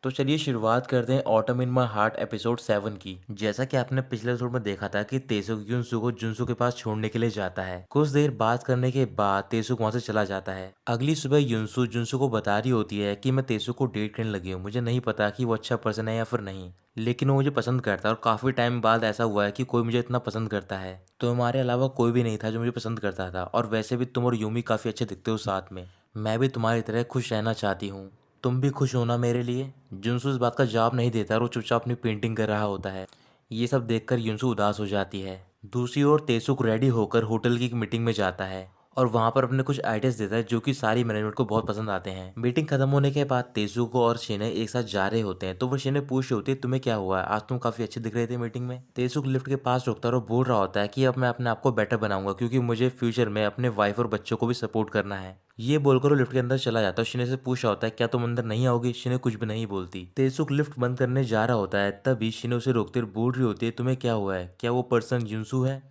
तो चलिए शुरुआत करते हैं autumn in my heart episode 7 की। जैसा कि आपने पिछले एपिसोड में देखा था कि तेसुक युनसू को जुनसू के पास छोड़ने के लिए जाता है। कुछ देर बात करने के बाद तेसुक वहां से चला जाता है। अगली सुबह युनसू जुनसू को बता रही होती है कि मैं तेसुक को डेट करने लगी हूँ। मुझे नहीं पता कि वो अच्छा पर्सन है या फिर नहीं, लेकिन वो मुझे पसंद करता है और काफ़ी टाइम बाद ऐसा हुआ है कि कोई मुझे इतना पसंद करता है। तो हमारे अलावा कोई भी नहीं था जो मुझे पसंद करता था, और वैसे भी तुम और यूमी काफ़ी अच्छे दिखते हो साथ में। मैं भी तुम्हारी तरह खुश रहना चाहती हूँ। तुम भी खुश हो ना मेरे लिए। जुनसू इस बात का जवाब नहीं देता और वो चुपचाप अपनी पेंटिंग कर रहा होता है। ये सब देखकर युनसू उदास हो जाती है। दूसरी ओर तेसुक रेडी होकर होटल की एक मीटिंग में जाता है और वहां पर अपने कुछ आइडियाज देता है जो कि सारी मैनेजमेंट को बहुत पसंद आते हैं। मीटिंग खत्म होने के बाद तेसुक और शिने एक साथ जा रहे होते हैं, तो वो शिने पूछ रही होती है तुम्हें क्या हुआ है, आज तुम काफी अच्छे दिख रहे थे मीटिंग में। तेसुक लिफ्ट के पास रुकता है और बोल रहा होता है कि अब मैं अपने आप को बेटर बनाऊंगा क्योंकि मुझे फ्यूचर में अपने वाइफ और बच्चों को भी सपोर्ट करना है। ये बोलकर वो लिफ्ट के अंदर चला जाता है और शिने से पूछ रहा होता है क्या तुम अंदर नहीं आओगी। शिने कुछ भी नहीं बोलती। तेसुक लिफ्ट बंद करने जा रहा होता है, तभी शिने उसे रोकते हुए बोल रही होती है तुम्हें क्या हुआ है, क्या वो पर्सन जुनसू है।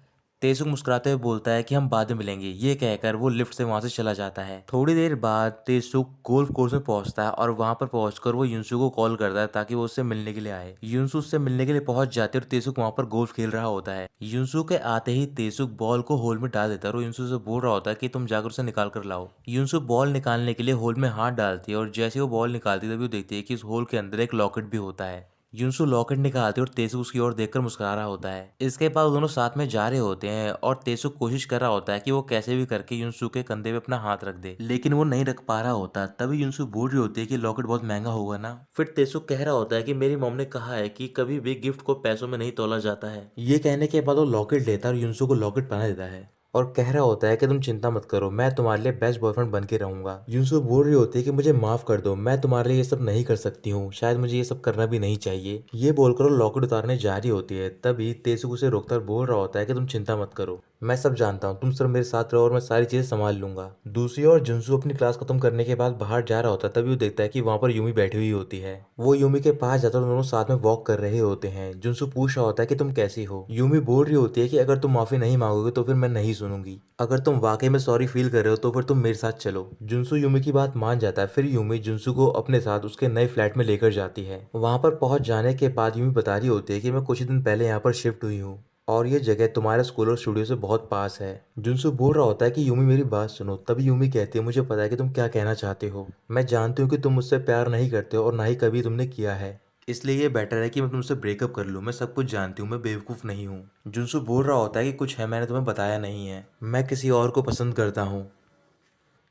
तेसुक मुस्कुराते हुए बोलता है कि हम बाद में मिलेंगे। ये कहकर वो लिफ्ट से वहां से चला जाता है। थोड़ी देर बाद तेसुक गोल्फ कोर्स में पहुंचता है और वहां पर पहुंचकर वो युनसू को कॉल करता है ताकि वो उससे मिलने के लिए आए। युनसू उससे मिलने के लिए पहुंच जाती है और तेसुक वहां पर गोल्फ खेल रहा होता है। युनसू के आते ही तेसुक बॉल को होल में डाल देता है और युनसू से बोल रहा होता है कि तुम जाकर उसे निकाल कर लाओ। युनसू बॉल निकालने के लिए होल में हाथ डालती है और जैसे वो बॉल निकालती है तभी वो देखती है कि इस होल के अंदर एक लॉकेट भी होता है। युनसू लॉकेट निकालते और तेसुक उसकी ओर देखकर मुस्कुरा रहा होता है। इसके बाद दोनों साथ में जा रहे होते हैं और तेसुक कोशिश कर रहा होता है कि वो कैसे भी करके युनसू के कंधे पे अपना हाथ रख दे, लेकिन वो नहीं रख पा रहा होता। तभी युनसू बोल रही होती है कि लॉकेट बहुत महंगा होगा ना। फिर तेसुक कह रहा होता है कि मेरी मॉम ने कहा है कि कभी भी गिफ्ट को पैसों में नहीं तोला जाता है। ये कहने के बाद वो लॉकेट लेता है और युनसू को लॉकेट पहना देता है और कह रहा होता है कि तुम चिंता मत करो, मैं तुम्हारे लिए बेस्ट बॉयफ्रेंड बन के रहूंगा। युनसू बोल रही होती है कि मुझे माफ कर दो, मैं तुम्हारे लिए ये सब नहीं कर सकती हूँ, शायद मुझे ये सब करना भी नहीं चाहिए। ये बोलकर वो लॉकेट उतारने जा रही होती है, तभी तेसुक उसे रोककर बोल रहा होता है कि तुम चिंता मत करो, मैं सब जानता हूँ, तुम सिर्फ मेरे साथ रहो और मैं सारी चीजें संभाल लूंगा। दूसरी ओर जुनसू अपनी क्लास खत्म करने के बाद बाहर जा रहा होता है, तभी वो देखता है कि वहां पर यूमी बैठी हुई होती है। वो यूमी के पास जाता है और दोनों साथ में वॉक कर रहे होते हैं। जुनसू पूछ रहा होता है कि तुम कैसी हो। यूमी बोल रही होती है कि अगर तुम माफी नहीं मांगोगे तो फिर मैं नहीं सुनूंगी, अगर तुम वाकई में सॉरी फील कर रहे हो तो फिर तुम मेरे साथ चलो। जुनसू यूमी की बात मान जाता है। फिर यूमी जुनसू को अपने साथ उसके नए फ्लैट में लेकर जाती है। वहां पर पहुंच जाने के बाद यूमी बता रही होती है कि मैं कुछ दिन पहले यहाँ पर शिफ्ट हुई हूँ और ये जगह तुम्हारे स्कूल और स्टूडियो से बहुत पास है। जुनसू बोल रहा होता है कि यूमी मेरी बात सुनो। तभी यूमी कहती है मुझे पता है कि तुम क्या कहना चाहते हो, मैं जानती हूँ कि तुम मुझसे प्यार नहीं करते हो और ना ही कभी तुमने किया है, इसलिए ये बेटर है कि मैं तुमसे ब्रेकअप कर लूँ। मैं सब कुछ जानती हूँ, मैं बेवकूफ़ नहीं हूँ। जुनसू बोल रहा होता है कि कुछ है मैंने तुम्हें बताया नहीं है, मैं किसी और को पसंद करता हूँ।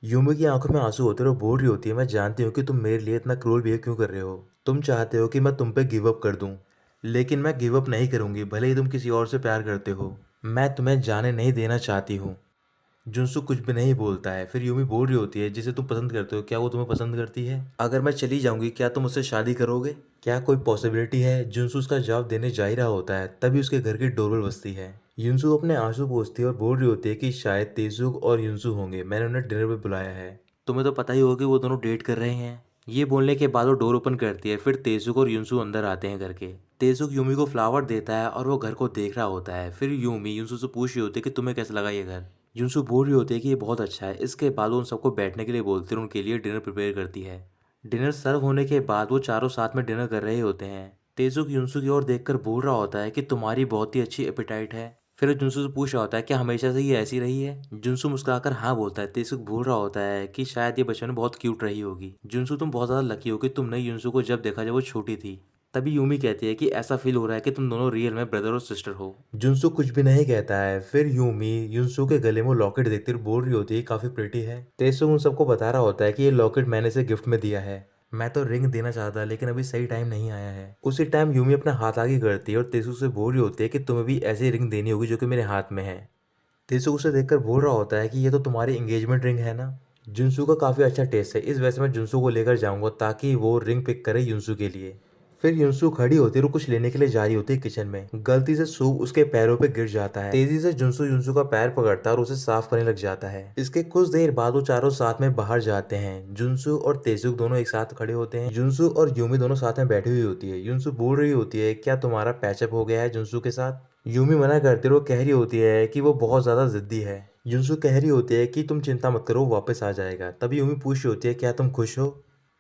यूमी की आंखों में आंसू होते हैं और बोल रही होती है मैं जानती हूँ कि तुम मेरे लिए इतना क्रूर बिहेव क्यों कर रहे हो। तुम चाहते हो कि मैं तुम पे गिव अप कर दूं, लेकिन मैं गिव अप नहीं करूंगी भले ही तुम किसी और से प्यार करते हो। मैं तुम्हें जाने नहीं देना चाहती हूँ। जुनसु कुछ भी नहीं बोलता है। फिर यूमी बोल रही होती है जिसे तुम पसंद करते हो क्या वो तुम्हें पसंद करती है, अगर मैं चली जाऊंगी क्या तुम मुझसे शादी करोगे, क्या कोई पॉसिबिलिटी है। जुनसु उसका जवाब देने जा ही रहा होता है, तभी उसके घर की डोरबेल बजती है। युनसु अपने आंसू पोंछती है और बोल रही होती है कि शायद तेजुक और युनसु होंगे, मैंने उन्हें डिनर पे बुलाया है। तुम्हें तो पता ही होगा कि वो दोनों डेट कर रहे हैं। ये बोलने के बाद वो डोर ओपन करती है। फिर तेजुक और युनसु अंदर आते हैं घर के। तेजुक यूमी को फ्लावर देता है और वो घर को देख रहा होता है। फिर यूमी युनसु से पूछ रही होती है कि तुम्हें कैसा लगा ये घर। युनसु बोल रही होती है कि ये बहुत अच्छा है। इसके बाद वो उन सबको बैठने के लिए बोलती है और उनके लिए डिनर प्रिपेयर करती है। डिनर सर्व होने के बाद वो चारों साथ में डिनर कर रहे होते हैं। तेजुक युनसु की ओर देखकर बोल रहा होता है कि तुम्हारी बहुत ही अच्छी एपेटाइट है। फिर जुनसु से पूछ रहा होता है क्या हमेशा से ये ऐसी रही है। जुनसु मुस्कुराकर हाँ बोलता है। तेजुक बोल रहा होता है कि शायद ये बचपन में बहुत क्यूट रही होगी। जुनसु तुम बहुत ज्यादा लकी हो कि तुमने युनसु को जब देखा जब वो छोटी थी। तभी यूमी कहती है कि ऐसा फील हो रहा है कि तुम दोनों रियल में ब्रदर और सिस्टर हो। जुनसु कुछ भी नहीं कहता है। फिर यूमी युनसु के गले में लॉकेट देखते हुए बोल रही होती है काफी प्रिटी है। तेसुक उन सबको बता रहा होता है कि ये लॉकेट मैंने इसे गिफ्ट में दिया है, मैं तो रिंग देना चाहता लेकिन अभी सही टाइम नहीं आया है। उसी टाइम यूमी अपना हाथ आगे करती है और तेसुक से बोल रही होती है कि तुम्हें भी ऐसी रिंग देनी होगी जो कि मेरे हाथ में है। तेसुक उसे देखकर बोल रहा होता है कि ये तो तुम्हारी एंगेजमेंट रिंग है ना। जुनसू का काफी अच्छा टेस्ट है, इस वजह से मैं जुनसू को लेकर जाऊंगा ताकि वो रिंग पिक करे युनसू के लिए। फिर युनसू खड़ी होती है और कुछ लेने के लिए जा रही होती है किचन में। गलती से सूप उसके पैरों पे गिर जाता है। तेजी से जुनसू युनसू का पैर पकड़ता है और उसे साफ करने लग जाता है। इसके कुछ देर बाद वो चारों साथ में बाहर जाते हैं। जुनसू और तेजुक दोनों एक साथ खड़े होते हैं। जुनसू और यूमी दोनों साथ में बैठी हुई होती है। युनसू बोल रही होती है क्या तुम्हारा पैचअप हो गया है जुनसू के साथ। यूमी मना करते हुए कह रही होती है कि वो बहुत ज्यादा जिद्दी है। युनसु कह रही होती है कि तुम चिंता मत करो वो वापस आ जाएगा। तभी यूमी पूछ रही होती है क्या तुम खुश हो।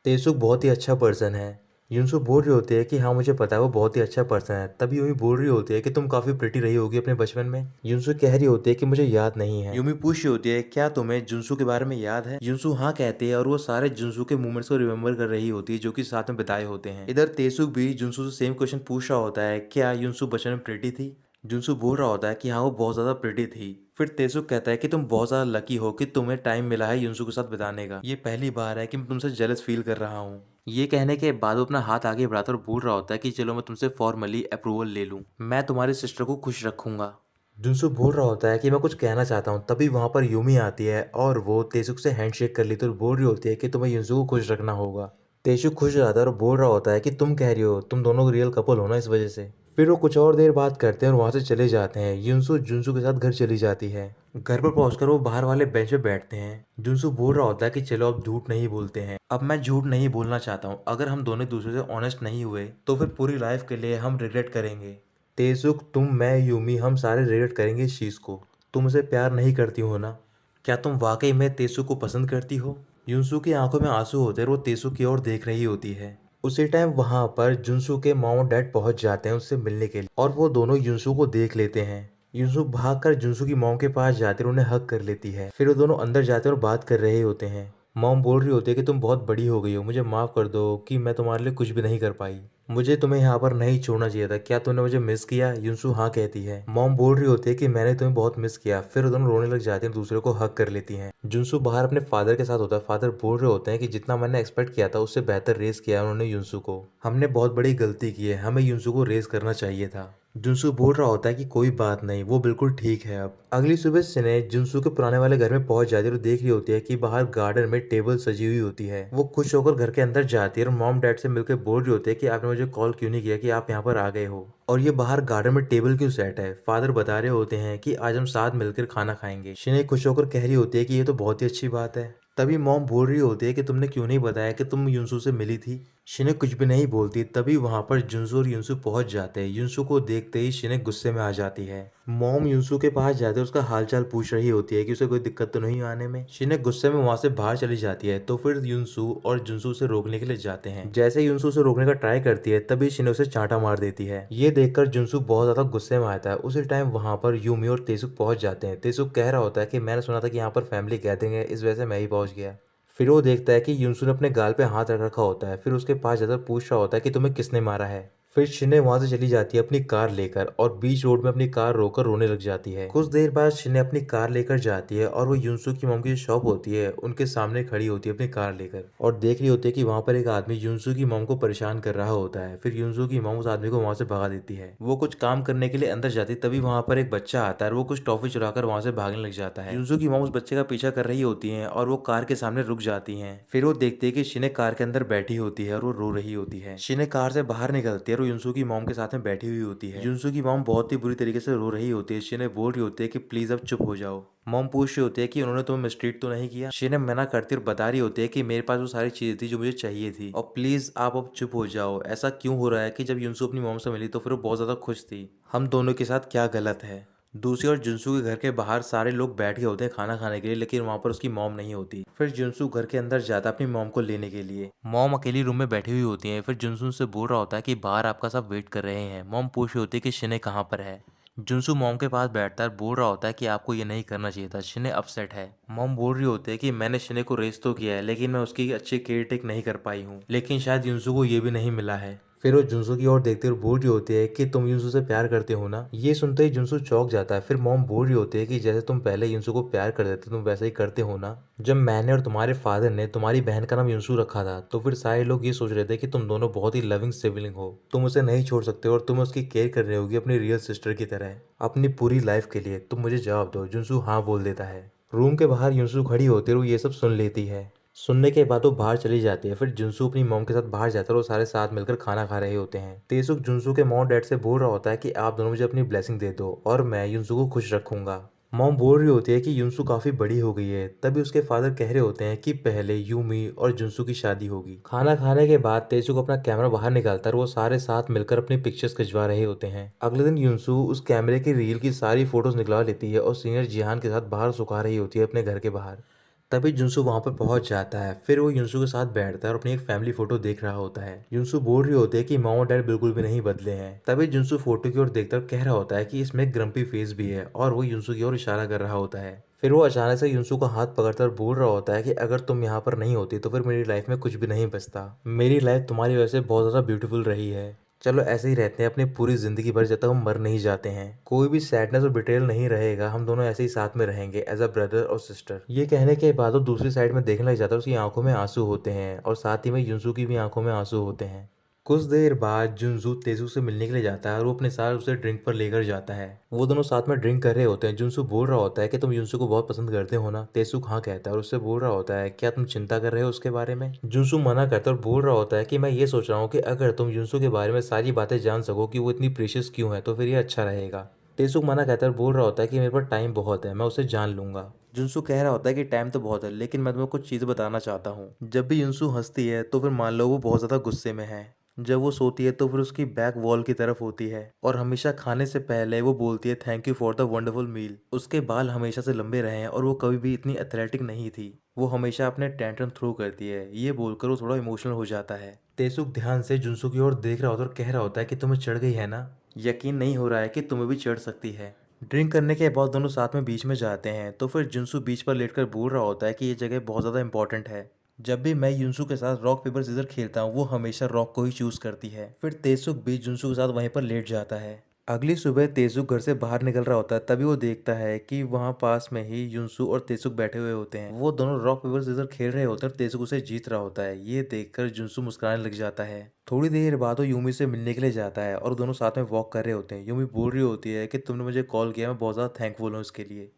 तेसुक बहुत ही अच्छा पर्सन है। युनसु बोल रही होती है कि हाँ मुझे पता है वो बहुत ही अच्छा पर्सन है। तभी यूमी बोल रही होती है कि तुम काफी प्रिटी रही होगी अपने बचपन में। युनसु कह रही होती है कि मुझे याद नहीं है। यूमी पूछ रही होती है क्या तुम्हें जुनसु के बारे में याद है। युनसु हाँ कहती है और वो सारे जुनसु के मूवमेंट्स को रिमेम्बर कर रही होती है जो कि साथ में बिताए होते हैं। इधर तेसुक भी जुनसु से सेम क्वेश्चन पूछ रहा होता है क्या युनसु बचपन में प्रिटी थी। जुनसु बोल रहा होता है कि हाँ वो बहुत ज्यादा प्रिटी थी। फिर तेसुक कहता है कि तुम बहुत ज्यादा लकी हो कि तुम्हें टाइम मिला है युनसु के साथ बिताने का। ये पहली बार है कि मैं तुमसे जेलस फील कर रहा हूँ। ये कहने के बाद वो अपना हाथ आगे बढ़ाता और बोल रहा होता है कि चलो मैं तुमसे फॉर्मली अप्रूवल ले लूं। मैं तुम्हारी सिस्टर को खुश रखूंगा। जुनसु बोल रहा होता है कि मैं कुछ कहना चाहता हूँ। तभी वहां पर यूमी आती है और वो तेसुक से हैंडशेक कर लेती है और बोल रही होती है कि तुम्हें युनसु को खुश रखना होगा। तेसुक खुश हो जाता है और बोल रहा होता है कि तुम कह रही हो तुम दोनों रियल कपल हो ना इस वजह से। फिर वो कुछ और देर बात करते हैं और वहां से चले जाते हैं। युनसु जुनसु के साथ घर चली जाती है। घर पर पहुंचकर वो बाहर वाले बेंच पे बैठते हैं। जुनसु बोल रहा होता है कि चलो अब झूठ नहीं बोलते हैं। अब मैं झूठ नहीं बोलना चाहता हूँ। अगर हम दोनों दूसरे से ऑनेस्ट नहीं हुए तो फिर पूरी लाइफ के लिए हम रिग्रेट करेंगे। तेसुक तुम मैं यूमी हम सारे रिग्रेट करेंगे इस चीज को। तुम उसे प्यार नहीं करती हो ना। क्या तुम वाकई में तेसुक को पसंद करती हो। युनसु की आंखों में आंसू होते हैं और वो तेसुक की ओर देख रही होती है। उसी टाइम वहां पर जुनसु के मॉम और डैड पहुंच जाते हैं उससे मिलने के लिए और वो दोनों युनसु को देख लेते हैं। युनसु भागकर जुनसु की मॉम के पास जाते और उन्हें हग कर लेती है। फिर वो दोनों अंदर जाते हैं और बात कर रहे होते हैं। मॉम बोल रही होती है कि तुम बहुत बड़ी हो गई हो, मुझे माफ कर दो कि मैं तुम्हारे लिए कुछ भी नहीं कर पाई। मुझे तुम्हें यहाँ पर नहीं छोड़ना चाहिए था। क्या तुमने मुझे मिस किया। युनसु हाँ कहती है। मॉम बोल रही होती है कि मैंने तुम्हें बहुत मिस किया। फिर वो दोनों रोने लग जाते हैं, दूसरे को हक कर लेती हैं। जुनसु बाहर अपने फादर के साथ होता है। फादर बोल रहे होते हैं कि जितना मैंने एक्सपेक्ट किया था उससे बेहतर रेस किया है उन्होंने युनसु को। हमने बहुत बड़ी गलती की है, हमें युनसु को रेस करना चाहिए था। जुनसु बोल रहा होता है कि कोई बात नहीं, वो बिल्कुल ठीक है। अब अगली सुबह सिने जुनसु के पुराने वाले घर में पहुंच जाती है और देख रही होती है कि बाहर गार्डन में टेबल सजी हुई होती है। वो खुश होकर घर के अंदर जाती है और मॉम डैड से मिलकर बोल रही होती है कि आपने मुझे कॉल क्यों नहीं किया कि आप यहाँ पर आ गए हो और ये बाहर गार्डन में टेबल क्यों सेट है। फादर बता रहे होते हैं कि आज हम साथ मिलकर खाना खाएंगे। शिने खुश होकर कह रही होती है कि ये तो बहुत ही अच्छी बात है। तभी मॉम बोल रही होती है कि तुमने क्यों नहीं बताया कि तुम युनसु से मिली थी। शिने कुछ भी नहीं बोलती। तभी वहां पर जुनसु और युनसु पहुंच जाते हैं। युनसु को देखते ही शिने गुस्से में आ जाती है। मॉम युनसु के पास जाते उसका हालचाल पूछ रही होती है कि उसे कोई दिक्कत तो नहीं आने में। शिने गुस्से में वहां से बाहर चली जाती है तो फिर युनसु और जुनसु उसे रोकने के लिए जाते हैं। जैसे युनसु उसे रोकने का ट्राई करती है तभी शिने उसे चांटा मार देती है। ये देखकर जुनसु बहुत ज्यादा गुस्से में आता है। उसी टाइम वहां पर यूमी और तेसुक पहुंच जाते हैं। तेसुक कह रहा होता है कि मैंने सुना था कि यहाँ पर फैमिली गैदरिंग है, इस वजह से मैं ही पहुंच गया। फिर वो देखता है कि युनसु ने अपने गाल पे हाथ रख रखा होता है। फिर उसके पास जाकर पूछ रहा होता है कि तुम्हें किसने मारा है। फिर शिने वहां से चली जाती है अपनी कार लेकर और बीच रोड में अपनी कार रोककर रोने लग जाती है। कुछ देर बाद शिने अपनी कार लेकर जाती है और वो युनसु की मॉम की जो शॉप होती है उनके सामने खड़ी होती है अपनी कार लेकर और देख रही होती है कि वहां पर एक आदमी युनसु की मॉम को परेशान कर रहा होता है। फिर युनसु की मॉम उस आदमी को वहां से भगा देती है। वो कुछ काम करने के लिए अंदर जाती है तभी वहां पर एक बच्चा आता है और वो कुछ टॉफी चुराकर वहां से भागने लग जाता है। युनसु की मॉम उस बच्चे का पीछा कर रही होती है और वो कार के सामने रुक जाती है। फिर वो देखती है कि शिने कार के अंदर बैठी होती है और वो रो रही होती है। शिने कार से बाहर निकलती है और युनसु की मॉम के साथ में बैठी हुई होती है। युनसु की मॉम बहुत ही बुरी तरीके से रो रही होती है। शिने बोल रही होती है कि प्लीज अब चुप हो जाओ। मॉम पूछ रही होती है कि उन्होंने तुम्हें मिसट्रीट तो नहीं किया। शिने मना करती और बता रही होती है कि मेरे पास वो सारी चीजें थी जो मुझे चाहिए थी और प्लीज आप अब चुप हो जाओ। ऐसा क्यों हो रहा है कि जब युनसु अपनी मॉम से मिली तो फिर वो बहुत ज्यादा खुश थी। हम दोनों के साथ क्या गलत है। दूसरी ओर जुनसु के घर के बाहर सारे लोग बैठ गए होते हैं खाना खाने के लिए, लेकिन वहां पर उसकी मॉम नहीं होती। फिर जुनसु घर के अंदर जाता अपनी मॉम को लेने के लिए। मॉम अकेली रूम में बैठी हुई होती है। फिर जुनसु से बोल रहा होता है कि बाहर आपका सब वेट कर रहे हैं। मॉम पूछ रही होती है कि शिने कहाँ पर है। जुनसु मॉम के पास बैठता है, बोल रहा होता है कि आपको ये नहीं करना चाहिए था, शिने अपसेट है। मॉम बोल रही होती है कि मैंने शिने को रेस तो किया है लेकिन मैं उसकी अच्छी केयर टेक नहीं कर पाई हूँ, लेकिन शायद युनसु को ये भी नहीं मिला है। फिर वो जुनसु की ओर देखते हुए बोल रही होती है कि तुम युनसु से प्यार करते हो ना। ये सुनते ही जुनसु चौंक जाता है। फिर मॉम बोल रही होती है कि जैसे तुम पहले युनसु को प्यार करते थे तुम वैसे ही करते हो ना। जब मैंने और तुम्हारे फादर ने तुम्हारी बहन का नाम युनसु रखा था तो फिर सारे लोग ये सोच रहे थे कि तुम दोनों बहुत ही लविंग सिबलिंग हो, तुम उसे नहीं छोड़ सकते और तुम उसकी केयर कर रहे होगी अपनी रियल सिस्टर की तरह अपनी पूरी लाइफ के लिए। तुम मुझे जवाब दो। जुनसु हाँ बोल देता है। रूम के बाहर युनसु खड़ी होती है और वो ये सब सुन लेती है। सुनने के बाद वो बाहर चली जाती है। फिर जुनसु अपनी मॉम के साथ बाहर जाता है और वो सारे साथ मिलकर खाना खा रहे होते हैं। तेसुक जुनसु के मॉम डैड से बोल रहा होता है कि आप दोनों मुझे अपनी ब्लेसिंग दे दो और मैं युनसु को खुश रखूंगा। मॉम बोल रही होती है कि युनसु काफी बड़ी हो गई है। तभी उसके फादर कह रहे होते हैं कि पहले यूमी और जुनसु की शादी होगी। खाना खाने के बाद तेसुक अपना कैमरा बाहर निकालता है और वो सारे साथ मिलकर अपनी पिक्चर्स खिंचवा रहे होते हैं। अगले दिन युनसु उस कैमरे की रील की सारी फोटोज निकलवा लेती है और सीनियर जिहान के साथ बाहर सुखा रही होती है अपने घर के बाहर। तभी जुनसू वहां पर पहुंच जाता है। फिर वो युनसू के साथ बैठता है और अपनी एक फैमिली फोटो देख रहा होता है। युनसू बोल रही होती है कि मॉम और डैड बिल्कुल भी नहीं बदले हैं। तभी जुनसू फोटो की ओर देखता और कह रहा होता है कि इसमें एक ग्रम्पी फेस भी है और वो युनसू की ओर इशारा कर रहा होता है। फिर वो अचानक से युनसू का हाथ पकड़ता और बोल रहा होता है कि अगर तुम यहाँ पर नहीं होती तो फिर मेरी लाइफ में कुछ भी नहीं बचता। मेरी लाइफ तुम्हारी वजह से बहुत ज़्यादा ब्यूटीफुल रही है। चलो ऐसे ही रहते हैं अपनी पूरी जिंदगी भर जब तक हम मर नहीं जाते हैं। कोई भी सैडनेस और बिट्रेयल नहीं रहेगा, हम दोनों ऐसे ही साथ में रहेंगे एज अ ब्रदर और सिस्टर। ये कहने के बाद वो दूसरी साइड में देखने लग जाता है। उसकी आंखों में आंसू होते हैं और साथ ही में युनसू की भी आंखों में आंसू होते हैं। कुछ देर बाद जुनसू तेजू से मिलने के लिए जाता है और वो अपने साथ उसे ड्रिंक पर लेकर जाता है। वो दोनों साथ में ड्रिंक कर रहे होते हैं। जुनसू बोल रहा होता है कि तुम युनसू को बहुत पसंद करते हो ना। तेजू हाँ कहता है और उससे बोल रहा होता है क्या तुम चिंता कर रहे हो उसके बारे में। जुनसू मना करता है और बोल रहा होता है कि मैं ये सोच रहा हूँ कि अगर तुम युनसू के बारे में सारी बातें जान सको कि वो इतनी प्रीशियस क्यों है तो फिर ये अच्छा रहेगा। तेसुक मना कहता है और बोल रहा होता है कि मेरे पास टाइम बहुत है, मैं उसे जान लूंगा। जुनसू कह रहा होता है कि टाइम तो बहुत है लेकिन मैं तुम्हें कुछ चीज़ बताना चाहता हूँ। जब भी युनसू हंसती है तो फिर मान लो वो बहुत ज़्यादा गुस्से में है। जब वो सोती है तो फिर उसकी बैक वॉल की तरफ होती है और हमेशा खाने से पहले वो बोलती है thank you for the wonderful meal. उसके बाल हमेशा से लंबे रहे हैं और वो कभी भी इतनी एथलेटिक नहीं थी। वो हमेशा अपने टेंट्रम थ्रो करती है। ये बोलकर वो थोड़ा इमोशनल हो जाता है। तेसुक ध्यान से जुनसू की ओर देख रहा होता है और कह रहा होता है कि तुम्हें चढ़ गई है ना। यकीन नहीं हो रहा है कि तुम्हें भी चढ़ सकती है। ड्रिंक करने के बाद दोनों साथ में बीच में जाते हैं तो फिर जुनसू बीच पर लेटकर बोल रहा होता है कि ये जगह बहुत ज़्यादा इंपॉर्टेंट है। जब भी मैं युनसू के साथ रॉक पेपर सीजर खेलता हूँ वो हमेशा रॉक को ही चूज करती है। फिर तेसुक भी जुनसू के साथ वहीं पर लेट जाता है। अगली सुबह तेसुक घर से बाहर निकल रहा होता है तभी वो देखता है कि वहाँ पास में ही युनसू और तेसुक बैठे हुए होते हैं। वो दोनों रॉक पेपर सीजर खेल रहे होते हैं और तेसुक उसे जीत रहा होता है। ये देखकर जुनसू मुस्कुराने लग जाता है। थोड़ी देर बाद वो यूमी से मिलने के लिए जाता है और दोनों साथ में वॉक कर रहे होते हैं। यूमी बोल रही होती है कि तुमने मुझे कॉल किया, मैं बहुत ज़्यादा थैंकफुल हूँ इसके लिए।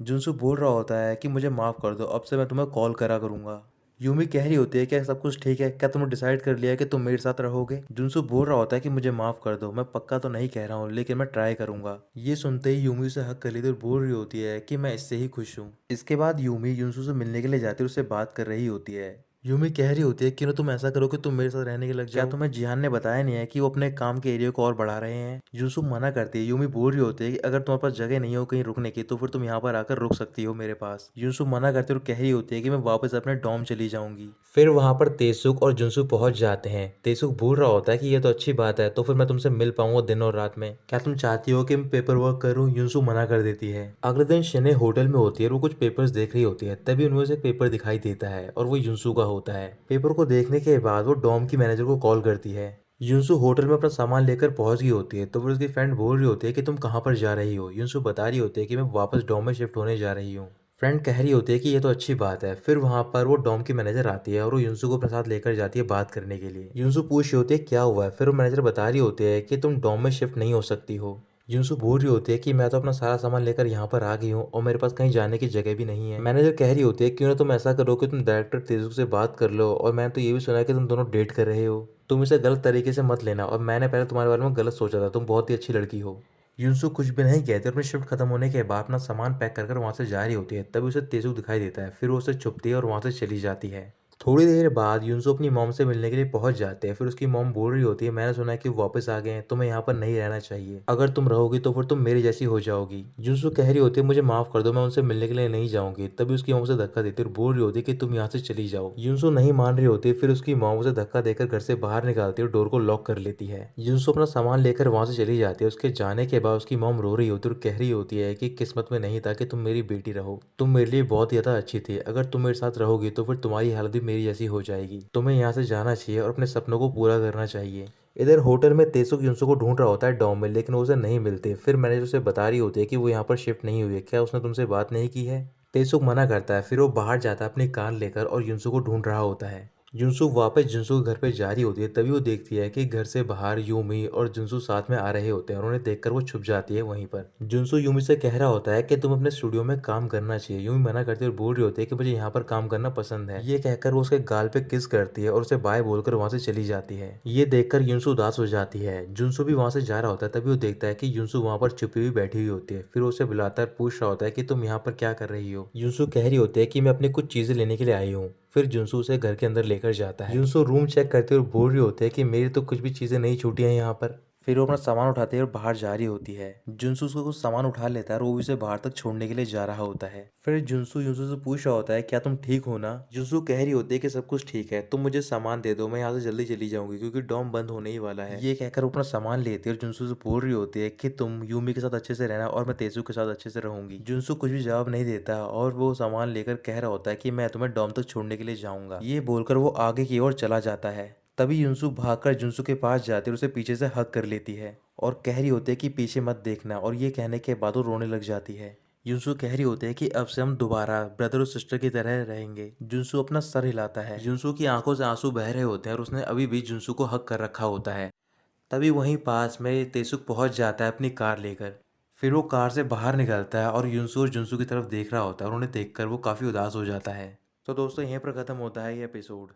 जुनसू बोल रहा होता है कि मुझे माफ़ कर दो, अब से मैं तुम्हें कॉल करा करूँगा। यूमी कह रही होती है क्या सब कुछ ठीक है, क्या तुमने डिसाइड कर लिया है कि तुम मेरे साथ रहोगे। जुनसू बोल रहा होता है कि मुझे माफ़ कर दो, मैं पक्का तो नहीं कह रहा हूँ लेकिन मैं ट्राई करूँगा। ये सुनते ही यूमी उसे हक कर लेती है और बोल रही होती है कि मैं इससे ही खुश हूँ। इसके बाद यूमी जुनसू से मिलने के लिए जाती है और उससे बात कर रही होती है। यूमी कह रही होती है कि ना तुम ऐसा करो कि तुम मेरे साथ रहने के लग जाओ। क्या तुम्हें जिहान ने बताया नहीं है कि वो अपने काम के एरिया को और बढ़ा रहे हैं। जुनसू मना करती है। यूमी बोल रही होती है कि अगर तुम्हारे पास जगह नहीं हो कहीं रुकने की तो फिर तुम यहाँ पर आकर रुक सकती हो मेरे पास। जुनसू मना करती है और कह रही होती है कि मैं वापस अपने डॉम चली जाऊंगी। फिर वहां पर तेसुक और जुनसू पहुंच जाते हैं। तेसुक बोल रहा होता है कि ये तो अच्छी बात है, तो फिर मैं तुमसे मिल पाऊंगा दिन और रात में। क्या तुम चाहती हो कि मैं पेपर वर्क करूं। युनसू मना कर देती है। अगले दिन शिने होटल में होती है और वो कुछ पेपर्स देख रही होती है। तभी उनमें से एक पेपर दिखाई देता है और वो युनसू का होता है। पेपर को देखने के बाद वो डॉम की मैनेजर को कॉल करती है। युनसू होटल में अपना सामान लेकर पहुंच गई होती है तो फिर उसकी फ्रेंड बोल रही होती है कि तुम कहाँ पर जा रही हो। युनसू बता रही होती है कि मैं वापस डॉम में शिफ्ट होने जा रही हूँ। फ्रेंड कह रही होती है कि ये तो अच्छी बात है। फिर वहां पर वो डॉम की मैनेजर आती है और वो युनसू को अपने साथ लेकर जाती है बात करने के लिए। युनसू पूछ रही होती है क्या हुआ है। फिर वो मैनेजर बता रही होती है कि तुम डॉम में शिफ्ट नहीं हो सकती हो। युनसू बोल रही होती है कि मैं तो अपना सारा सामान लेकर यहाँ पर आ गई हूँ और मेरे पास कहीं जाने की जगह भी नहीं है। मैनेजर कह रही होती है क्यों ना तुम ऐसा करो कि तुम डायरेक्टर तेजुक से बात कर लो, और मैंने तो ये भी सुना है कि तुम दोनों डेट कर रहे हो। तुम इसे गलत तरीके से मत लेना और मैंने पहले तुम्हारे बारे में गलत सोचा था, तुम बहुत ही अच्छी लड़की हो। युनसू कुछ भी नहीं कहती और अपनी शिफ्ट खत्म होने के बाद अपना सामान पैक कर वहां से जा रही होती है। तभी उसे तेजुक दिखाई देता है। फिर वो उसे छुपती है और वहां से चली जाती है। थोड़ी देर बाद युनसू अपनी मॉम से मिलने के लिए पहुंच जाते हैं। फिर उसकी मॉम बोल रही होती है मैंने सुना है कि वो वापस आ गए हैं, तुम्हें यहाँ पर नहीं रहना चाहिए, अगर तुम रहोगी तो फिर तुम मेरी जैसी हो जाओगी। युनसू कह रही होती है मुझे माफ कर दो, मैं उनसे मिलने के लिए नहीं जाऊंगी। तभी उसकी मॉम उसे धक्का देती है और बोल रही होती है कि तुम यहाँ से चली जाओ। युनसू नहीं मान रही होती। फिर उसकी मॉम उसे धक्का देकर घर से बाहर निकालती है और डोर को लॉक कर लेती है। युनसू अपना सामान लेकर वहां से चली जाती है। उसके जाने के बाद उसकी मॉम रो रही होती है और कह रही होती है कि किस्मत में नहीं था कि तुम मेरी बेटी रहो, तुम मेरे लिए बहुत ज्यादा अच्छी थी, अगर तुम मेरे साथ रहोगी तो फिर तुम्हारी हालत भी मेरी जैसी हो जाएगी। तुम्हें यहाँ से जाना चाहिए और अपने सपनों को पूरा करना चाहिए। इधर होटल में तेसुक युनसू को ढूंढ रहा होता है डॉम में, लेकिन वो उसे नहीं मिलते। फिर मैनेजर उसे बता रही होती है कि वो यहाँ पर शिफ्ट नहीं हुई है, क्या उसने तुमसे बात नहीं की है। तेसुक मना करता है। फिर वो बाहर जाता है अपनी कार लेकर और युनसू को ढूंढ रहा होता है। जुनसू वापस जुनसू के घर पे जा रही होती है। तभी वो देखती है कि घर से बाहर यूमी और जुनसू साथ में आ रहे होते हैं और उन्हें देखकर वो छुप जाती है वहीं पर। जुनसू यूमी से कह रहा होता है कि तुम अपने स्टूडियो में काम करना चाहिए। यूमी मना करती है और बोल रही होती है कि मुझे यहाँ पर काम करना पसंद है। ये कहकर वो उसके गाल पे किस करती है और उसे बाय बोलकर वहां से चली जाती है। ये देखकर युनसू उदास हो जाती है। जुनसू भी वहां से जा रहा होता है। तभी वो देखता है कि युनसू वहां पर छुपी हुई बैठी हुई होती है। फिर उसे बुलाता है, पूछ रहा होता है कि तुम यहाँ पर क्या कर रही हो। युनसू कह रही होती है कि मैं अपनी कुछ चीजें लेने के लिए आई हूँ। फिर जुनसू उसे घर के अंदर लेकर जाता है। जुनसू रूम चेक करते हुए बोल रही होते हैं कि मेरी तो कुछ भी चीजें नहीं छूटी हैं यहाँ पर। फिर वो अपना सामान उठाते हैं और बाहर जा रही होती है। जुनसू उसका कुछ सामान उठा लेता है और वो भी उसे बाहर तक छोड़ने के लिए जा रहा होता है। फिर जुनसू युनसू से पूछ रहा होता है, क्या तुम ठीक हो ना? जुनसू कह रही होती है कि सब कुछ ठीक है, तुम मुझे सामान दे दो, मैं यहाँ से जल्दी चली जाऊंगी क्योंकि डॉम बंद होने ही वाला है। ये कहकर वो अपना सामान लेती है और जुनसू से बोल रही होती है कि तुम यूमी के साथ अच्छे से रहना और मैं तेसू के साथ अच्छे से रहूंगी। जुनसू कुछ भी जवाब नहीं देता और वो सामान लेकर कह रहा होता है कि मैं तुम्हें डॉम तक छोड़ने के लिए जाऊंगा। ये बोलकर वो आगे की ओर चला जाता है। तभी युनसू भागकर जुनसू के पास जाती है और उसे पीछे से हग कर लेती है और कह रही होती है कि पीछे मत देखना, और ये कहने के बाद वो रोने लग जाती है। युनसू कह रही होती है कि अब से हम दोबारा ब्रदर और सिस्टर की तरह रहेंगे। जुनसू अपना सर हिलाता है। जुनसू की आंखों से आंसू बह रहे होते हैं और उसने अभी भी जुनसू को हक कर रखा होता है। तभी वहीं पास में तेसुक पहुंच जाता है अपनी कार लेकर। फिर वो कार से बाहर निकलता है और युनसू और जुनसू की तरफ देख रहा होता है और उन्हें देखकर वो काफ़ी उदास हो जाता है। तो दोस्तों यहीं पर ख़त्म होता है ये एपिसोड।